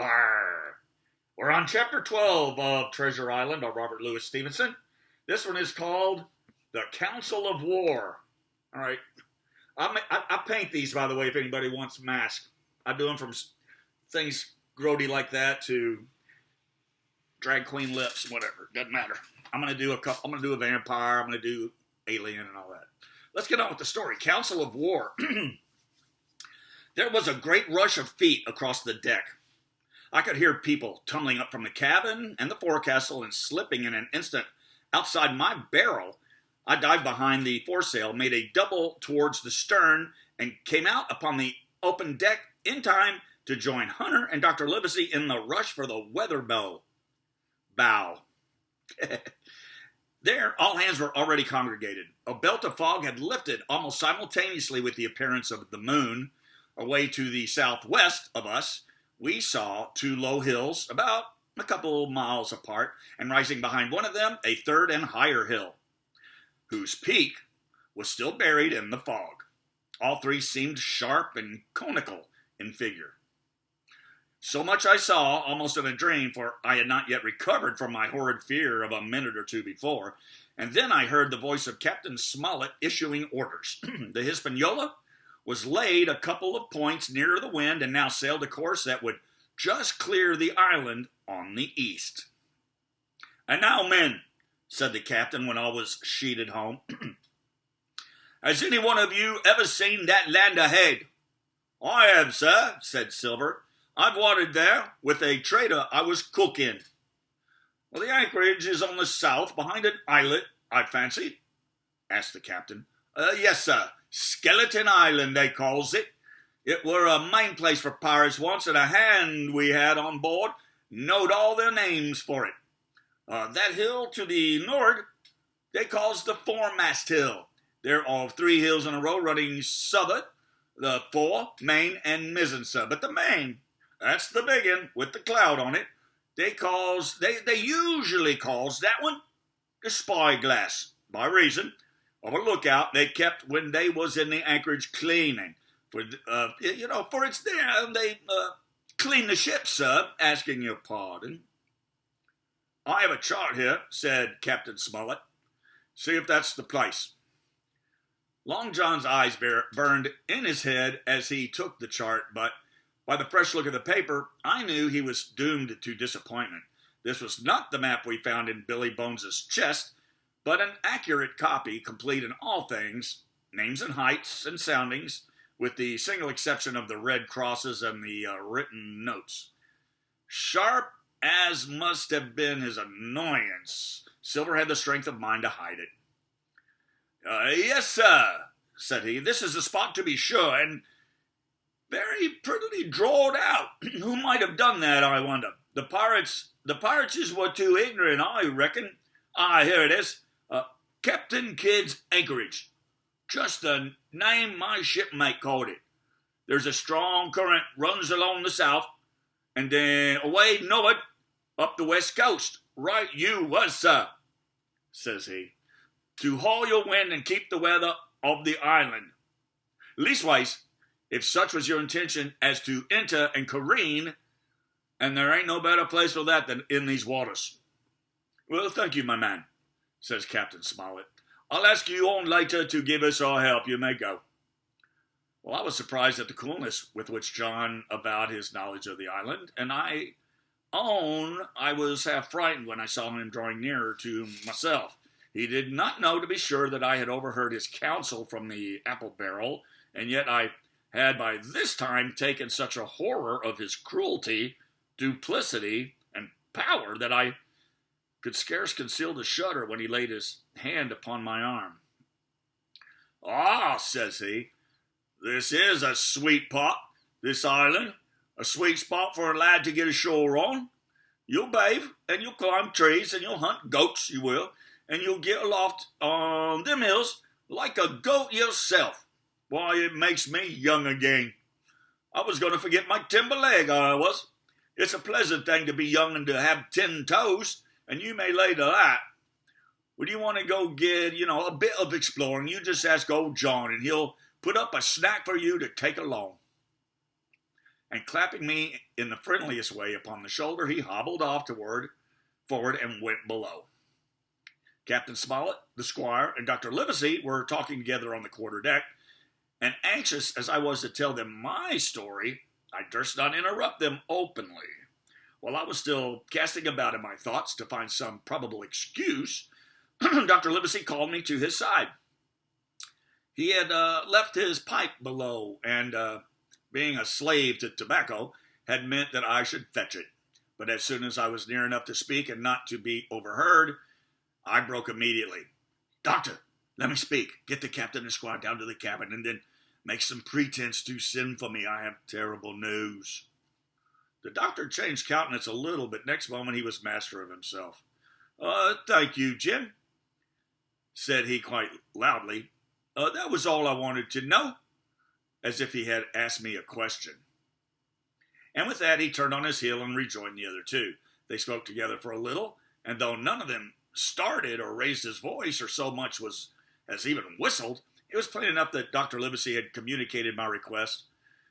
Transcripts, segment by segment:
Arr. We're on Chapter 12 of Treasure Island by Robert Louis Stevenson. This one is called The Council of War. All right. I paint these, by the way, if anybody wants masks. I do them from things grody like that to drag queen lips, whatever. Doesn't matter. I'm going to do a vampire. I'm going to do alien and all that. Let's get on with the story. Council of War. There was a great rush of feet across the deck. I could hear people tumbling up from the cabin and the forecastle and slipping in an instant outside my barrel. I dived behind the foresail, made a double towards the stern, and came out upon the open deck in time to join Hunter and Dr. Livesey in the rush for the weather bow. There, all hands were already congregated. A belt of fog had lifted almost simultaneously with the appearance of the moon. Away to the southwest of us, we saw two low hills about a couple miles apart, and rising behind one of them, a third and higher hill, whose peak was still buried in the fog. All three seemed sharp and conical in figure. So much I saw, almost in a dream, for I had not yet recovered from my horrid fear of a minute or two before, and then I heard the voice of Captain Smollett issuing orders. The Hispaniola was laid a couple of points nearer the wind and now sailed a course that would just clear the island on the east. "And now, men," said the captain when all was sheeted home, "has any one of you ever seen that land ahead?" "I have, sir," said Silver. "I've watered there with a trader I was cook in." "Well, the anchorage is on the south, behind an islet, I fancy?" asked the captain. "Yes, sir. Skeleton Island, they calls it. It were a main place for pirates once, and a hand we had on board knowed all their names for it. That hill to the north, they calls the foremast hill. There are three hills in a row running southward, the fore, main, and mizzen, sir. But the main, that's the big one with the cloud on it. They usually calls that one the spyglass, by reason of a lookout they kept when they was in the anchorage cleaning. For it's there they clean the ship, sir, asking your pardon." "I have a chart here," said Captain Smollett. "See if that's the place." Long John's eyes burned in his head as he took the chart, but by the fresh look of the paper, I knew he was doomed to disappointment. This was not the map we found in Billy Bones's chest, but an accurate copy, complete in all things, names and heights and soundings, with the single exception of the red crosses and the written notes. Sharp as must have been his annoyance, Silver had the strength of mind to hide it. "Yes, sir," said he, "this is the spot to be sure, and very prettily drawed out. Who might have done that, I wonder? The pirates were too ignorant, I reckon. Here it is. Captain Kidd's anchorage. Just the name my shipmate called it. There's a strong current runs along the south, and then away north up the west coast. Right you was, sir," says he, "to haul your wind and keep the weather of the island. Leastways, if such was your intention as to enter and careen, and there ain't no better place for that than in these waters." "Well, thank you, my man," says Captain Smollett. "I'll ask you on later to give us our help. You may go." Well, I was surprised at the coolness with which John avowed his knowledge of the island, and I own I was half frightened when I saw him drawing nearer to myself. He did not know, to be sure, that I had overheard his counsel from the apple barrel, and yet I had by this time taken such a horror of his cruelty, duplicity, and power that I could scarce conceal the shudder when he laid his hand upon my arm. "Ah," says he, "this is a sweet pot, this island. A sweet spot for a lad to get ashore on. You'll bathe, and you'll climb trees, and you'll hunt goats, you will, and you'll get aloft on them hills like a goat yourself. Why, it makes me young again. I was going to forget my timber leg, I was. It's a pleasant thing to be young and to have 10 toes, and you may lay to that. When you want to go get, a bit of exploring, you just ask old John, and he'll put up a snack for you to take along." and clapping me in the friendliest way upon the shoulder, he hobbled off forward and went below. Captain Smollett, the squire, and Dr. Livesey were talking together on the quarterdeck, and anxious as I was to tell them my story, I durst not interrupt them openly. While I was still casting about in my thoughts to find some probable excuse, Dr. Livesey called me to his side. He had left his pipe below, and being a slave to tobacco had meant that I should fetch it. But as soon as I was near enough to speak and not to be overheard, I broke immediately. Doctor, let me speak. Get the captain and squire down to the cabin, and then make some pretense to send for me. I have terrible news. The doctor changed countenance a little, but next moment he was master of himself. Thank you, Jim, said he quite loudly. That was all I wanted to know, as if he had asked me a question. And with that he turned on his heel and rejoined the other two. They spoke together for a little, and though none of them started or raised his voice or so much as even whistled, it was plain enough that Dr. Livesey had communicated my request,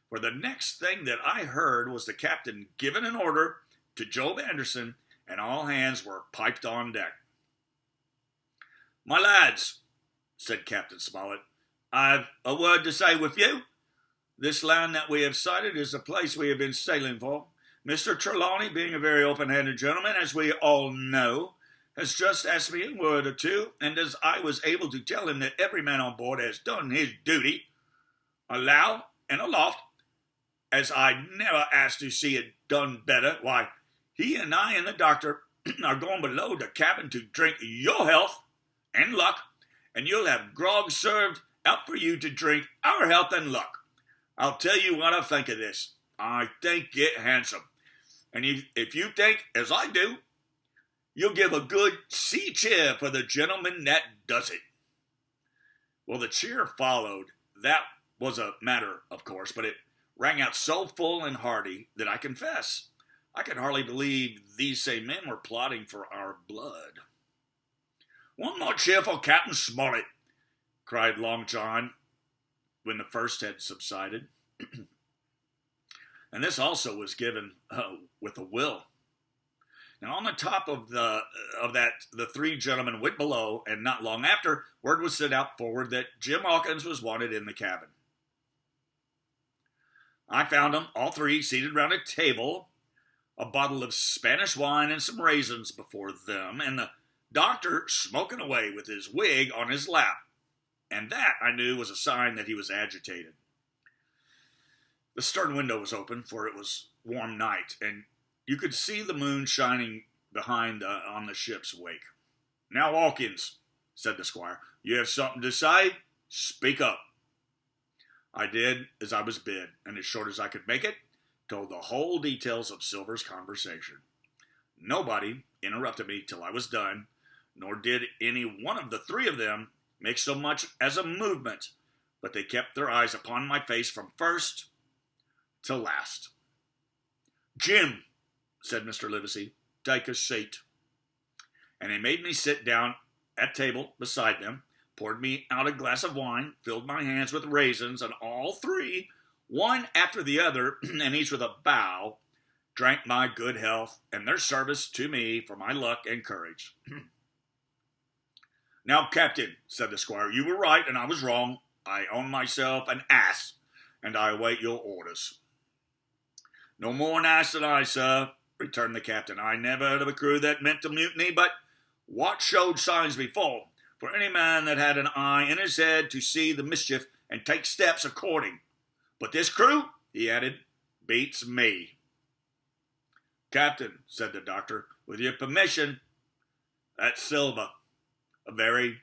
for the next thing that I heard was the captain giving an order to Job Anderson, and all hands were piped on deck. My lads, said Captain Smollett, I've a word to say with you. This land that we have sighted is the place we have been sailing for. Mr. Trelawney, being a very open-handed gentleman, as we all know, has just asked me a word or two, and as I was able to tell him that every man on board has done his duty, aloud and aloft, as I never asked to see it done better, why, he and I and the doctor are going below the cabin to drink your health and luck, and you'll have grog served out for you to drink our health and luck. I'll tell you what I think of this. I think it handsome. And if you think, as I do, you'll give a good sea cheer for the gentleman that does it. Well, the cheer followed. That was a matter, of course, but it rang out so full and hearty that I confess I could hardly believe these same men were plotting for our blood. One more cheer for Captain Smollett, cried Long John, when the first had subsided. And this also was given with a will. Now, on the top of that, the three gentlemen went below, and not long after, word was sent out forward that Jim Hawkins was wanted in the cabin. I found them, all three, seated round a table, a bottle of Spanish wine and some raisins before them, and the doctor smoking away with his wig on his lap. And that, I knew, was a sign that he was agitated. The stern window was open, for it was warm night, and you could see the moon shining behind on the ship's wake. Now, Hawkins, said the squire, you have something to say? Speak up. I did as I was bid, and as short as I could make it, told the whole details of Silver's conversation. Nobody interrupted me till I was done, nor did any one of the three of them make so much as a movement, but they kept their eyes upon my face from first to last. Jim, said Mr. Livesey, take a seat. And they made me sit down at table beside them, poured me out a glass of wine, filled my hands with raisins, and all three, one after the other, and each with a bow, drank my good health and their service to me for my luck and courage. Now, Captain, said the squire, you were right and I was wrong. I own myself an ass, and I await your orders. No more an ass than I, sir, returned the captain. I never heard of a crew that meant to mutiny, but what showed signs before, for any man that had an eye in his head to see the mischief and take steps according. But this crew, he added, beats me. Captain, said the doctor, with your permission, that's Silver, a very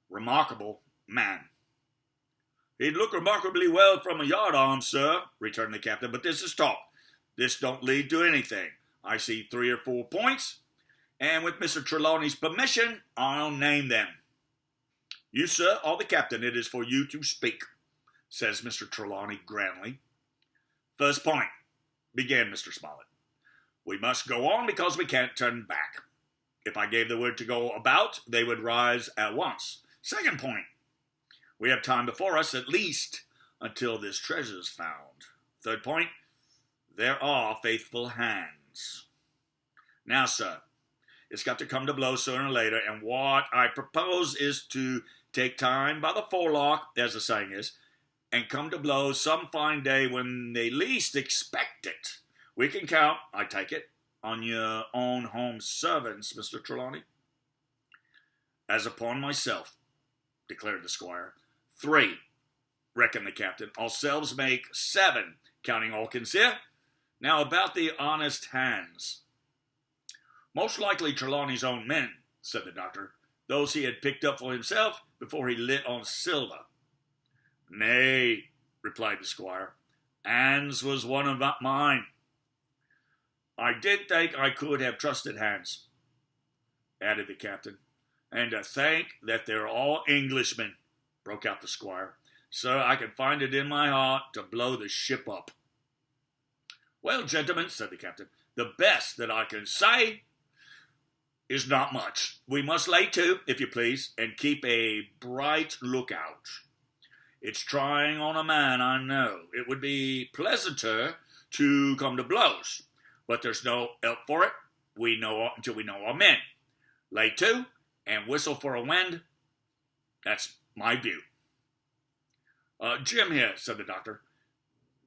remarkable man. He'd look remarkably well from a yardarm, sir, returned the captain, but this is talk. This don't lead to anything. I see 3 or 4 points, and with Mr. Trelawney's permission, I'll name them. You, sir, are the captain. It is for you to speak, says Mr. Trelawney grandly. First point, began Mr. Smollett. We must go on because we can't turn back. If I gave the word to go about, they would rise at once. Second point, we have time before us at least until this treasure's found. Third point, There are faithful hands. Now, sir, it's got to come to blows sooner or later, and what I propose is to take time by the forelock, as the saying is, and come to blows some fine day when they least expect it. We can count, I take it, on your own home servants, Mr. Trelawney. As upon myself, declared the squire. 3, reckoned the captain. Ourselves make 7, counting Hawkins here. Now about the honest hands. Most likely Trelawney's own men, said the doctor, those he had picked up for himself before he lit on Silver. Nay, replied the squire, Hans was one of mine. I did think I could have trusted Hans, added the captain. And to think that they're all Englishmen, broke out the squire. So I can find it in my heart to blow the ship up. Well, gentlemen, said the captain, the best that I can say is not much. We must lay to, if you please, and keep a bright lookout. It's trying on a man, I know. It would be pleasanter to come to blows, but there's no help for it. We know until we know our men. Lay to and whistle for a wind. That's my view. Jim here, said the doctor,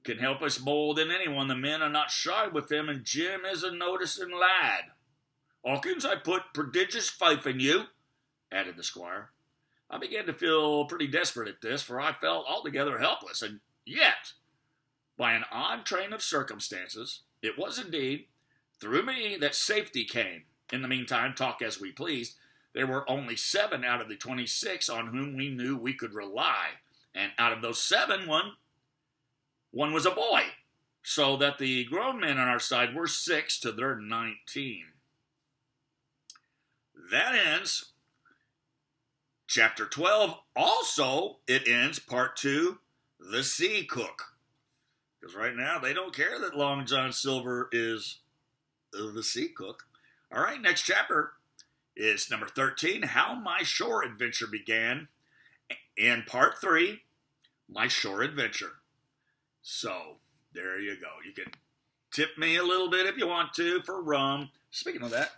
can help us more than anyone. The men are not shy with him, and Jim is a noticing lad. Hawkins, I put prodigious faith in you, added the squire. I began to feel pretty desperate at this, for I felt altogether helpless, and yet, by an odd train of circumstances, it was indeed through me that safety came. In the meantime, talk as we pleased, there were only 7 out of the 26 on whom we knew we could rely, and out of those 7, one was a boy, so that the grown men on our side were 6 to their 19. That ends chapter 12. Also, it ends part 2, the Sea Cook. Because right now, they don't care that Long John Silver is the Sea Cook. All right, next chapter is number 13, How My Shore Adventure Began. And part 3, My Shore Adventure. So, there you go. You can tip me a little bit if you want to for rum. Speaking of that,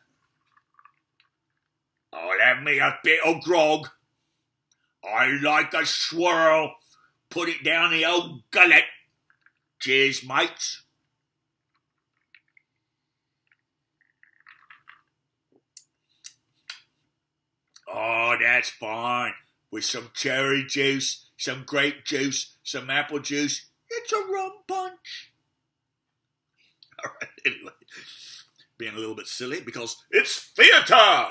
I'll have me a bit of grog. I like a swirl. Put it down the old gullet. Cheers, mates. Oh, that's fine. With some cherry juice, some grape juice, some apple juice. It's a rum punch. All right, anyway. Being a little bit silly because it's theater.